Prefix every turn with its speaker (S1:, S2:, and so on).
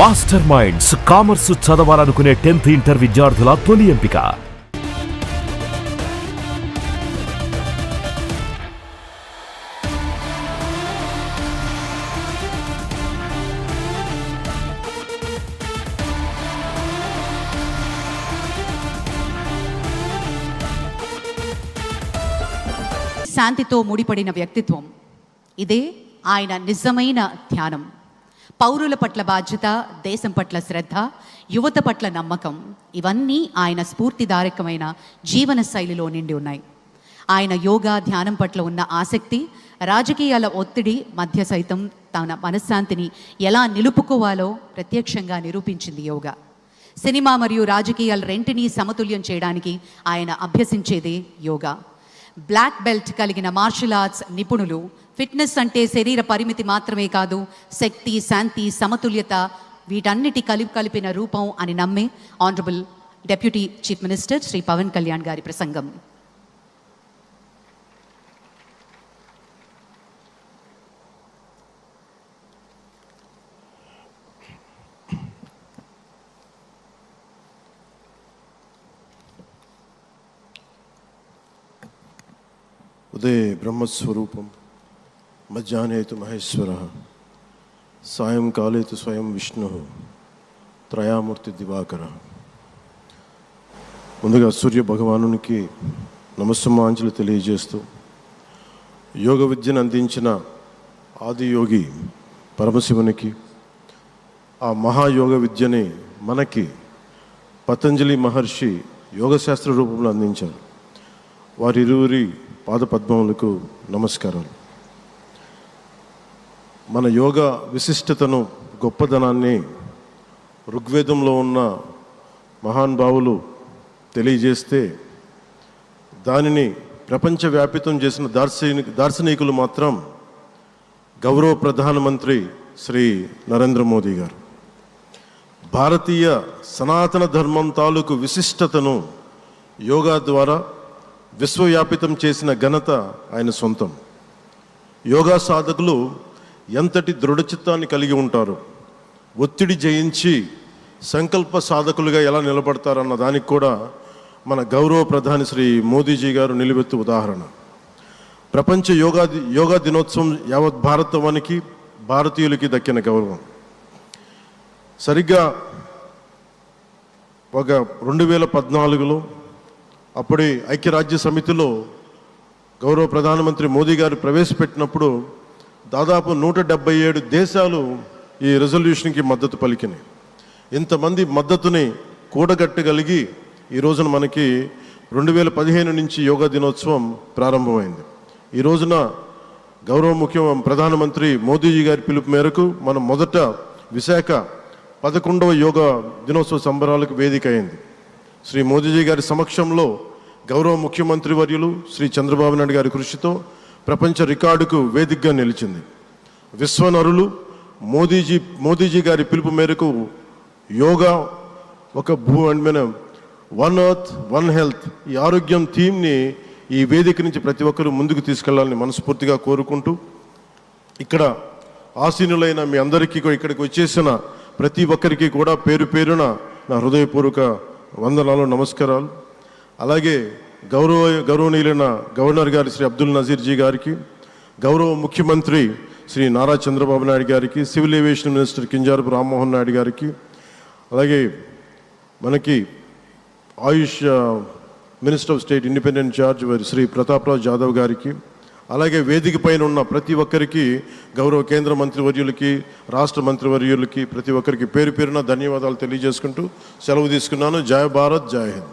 S1: Master minds commerce చదవాలనుకునే 10th inter విద్యార్థుల తొలి ఎంపిక.
S2: శాంతితో ముడిపడిన వ్యక్తిత్వం, ఇదే ఆయన నిజమైన ధ్యానం. పౌరుల పట్ల బాధ్యత, దేశం పట్ల శ్రద్ధ, యువత పట్ల నమ్మకం, ఇవన్నీ ఆయన స్ఫూర్తిదాయకమైన జీవన శైలిలో నిండి ఉన్నాయి. ఆయన యోగా, ధ్యానం పట్ల ఉన్న ఆసక్తి రాజకీయాల ఒత్తిడి మధ్య సైతం తన మనశ్శాంతిని ఎలా నిలుపుకోవాలో ప్రత్యక్షంగా నిరూపించింది యోగా. సినిమా మరియు రాజకీయాలు రెంటినీ సమతుల్యం చేయడానికి ఆయన అభ్యసించేదే యోగా. బ్లాక్ బెల్ట్ కలిగిన మార్షల్ ఆర్ట్స్ నిపుణులు ఫిట్నెస్ అంటే శరీర పరిమితి మాత్రమే కాదు, శక్తి, శాంతి, సమతుల్యత వీటన్నిటి కలిపిన రూపం అని నమ్మే honourable deputy chief minister Shri Pawan Kalyan గారి ప్రసంగం.
S3: ఉదయ బ్రహ్మస్వరూపం, మధ్యాహ్నేతు మహేశ్వర, సాయంకాలేతు స్వయం విష్ణు, త్రయామూర్తి దివాకర. ముందుగా సూర్య భగవానునికి నమస్సమాంజలి తెలియజేస్తూ, యోగ విద్యను అందించిన ఆదియోగి పరమశివునికి, ఆ మహాయోగ విద్యని మనకి పతంజలి మహర్షి యోగశాస్త్ర రూపంలో అందించారు. వారిరువురి పాదపద్మములకు నమస్కారాలు. మన యోగ విశిష్టతను, గొప్పదనాన్ని ఋగ్వేదంలో ఉన్న మహానుభావులు తెలియజేస్తే, దానిని ప్రపంచవ్యాపితం చేసిన దార్శనికులు మాత్రం గౌరవ ప్రధానమంత్రి శ్రీ నరేంద్ర మోదీ గారు. భారతీయ సనాతన ధర్మం తాలూకు విశిష్టతను యోగా ద్వారా విశ్వవ్యాపితం చేసిన ఘనత ఆయన సొంతం. యోగా సాధకులు ఎంతటి దృఢచిత్తాన్ని కలిగి ఉంటారు, ఒత్తిడి జయించి సంకల్ప సాధకులుగా ఎలా నిలబడతారన్న దానికి కూడా మన గౌరవ ప్రధాని శ్రీ మోదీజీ గారు నిలువెత్తు ఉదాహరణ. ప్రపంచ యోగా దినోత్సవం యావత్ భారతవానికి, భారతీయులకి దక్కిన గౌరవం. సరిగ్గా ఒక 2014లో అప్పుడే ఐక్యరాజ్య సమితిలో గౌరవ ప్రధానమంత్రి మోదీ గారు ప్రవేశపెట్టినప్పుడు దాదాపు 177 దేశాలు ఈ రెజల్యూషన్కి మద్దతు పలికినాయి. ఇంతమంది మద్దతుని కూడగట్టగలిగి ఈ రోజున మనకి 2015 నుంచి యోగా దినోత్సవం ప్రారంభమైంది. ఈ రోజున గౌరవ ప్రధానమంత్రి మోదీజీ గారి పిలుపు మేరకు మనం మొదట విశాఖ 11వ యోగా దినోత్సవ సంబరాలకు వేదిక అయింది. శ్రీ మోదీజీ గారి సమక్షంలో గౌరవ ముఖ్యమంత్రి వర్యులు శ్రీ చంద్రబాబు నాయుడు గారి కృషితో ప్రపంచ రికార్డుకు వేదికగా నిలిచింది. విశ్వనరులు మోదీజీ గారి పిలుపు మేరకు యోగా ఒక వన్ ఎర్త్ వన్ హెల్త్, ఈ ఆరోగ్యం థీమ్ని ఈ వేదిక నుంచి ప్రతి ఒక్కరూ ముందుకు తీసుకెళ్లాలని మనస్ఫూర్తిగా కోరుకుంటూ, ఇక్కడ ఆసీనులైన మీ అందరికీ, ఇక్కడికి వచ్చేసిన ప్రతి ఒక్కరికి కూడా పేరు పేరున నా హృదయపూర్వక వందనాలు, నమస్కారాలు. అలాగే గౌరవనీయులైన గవర్నర్ గారి శ్రీ అబ్దుల్ నజీర్ జీ గారికి, గౌరవ ముఖ్యమంత్రి శ్రీ నారా చంద్రబాబు నాయుడు గారికి, civil aviation minister Kinjarapu Rammohan Naidu గారికి, అలాగే మనకి Ayush minister of state independent charge Shri Prataprao Jadhav గారికి, అలాగే వేదిక పైన ఉన్న ప్రతి ఒక్కరికి, గౌరవ కేంద్ర మంత్రివర్యులకి, రాష్ట్ర మంత్రివర్యులకి, ప్రతి ఒక్కరికి పేరు పేరున ధన్యవాదాలు తెలియజేసుకుంటూ సెలవు తీసుకున్నాను. జై భారత్, జై హింద్.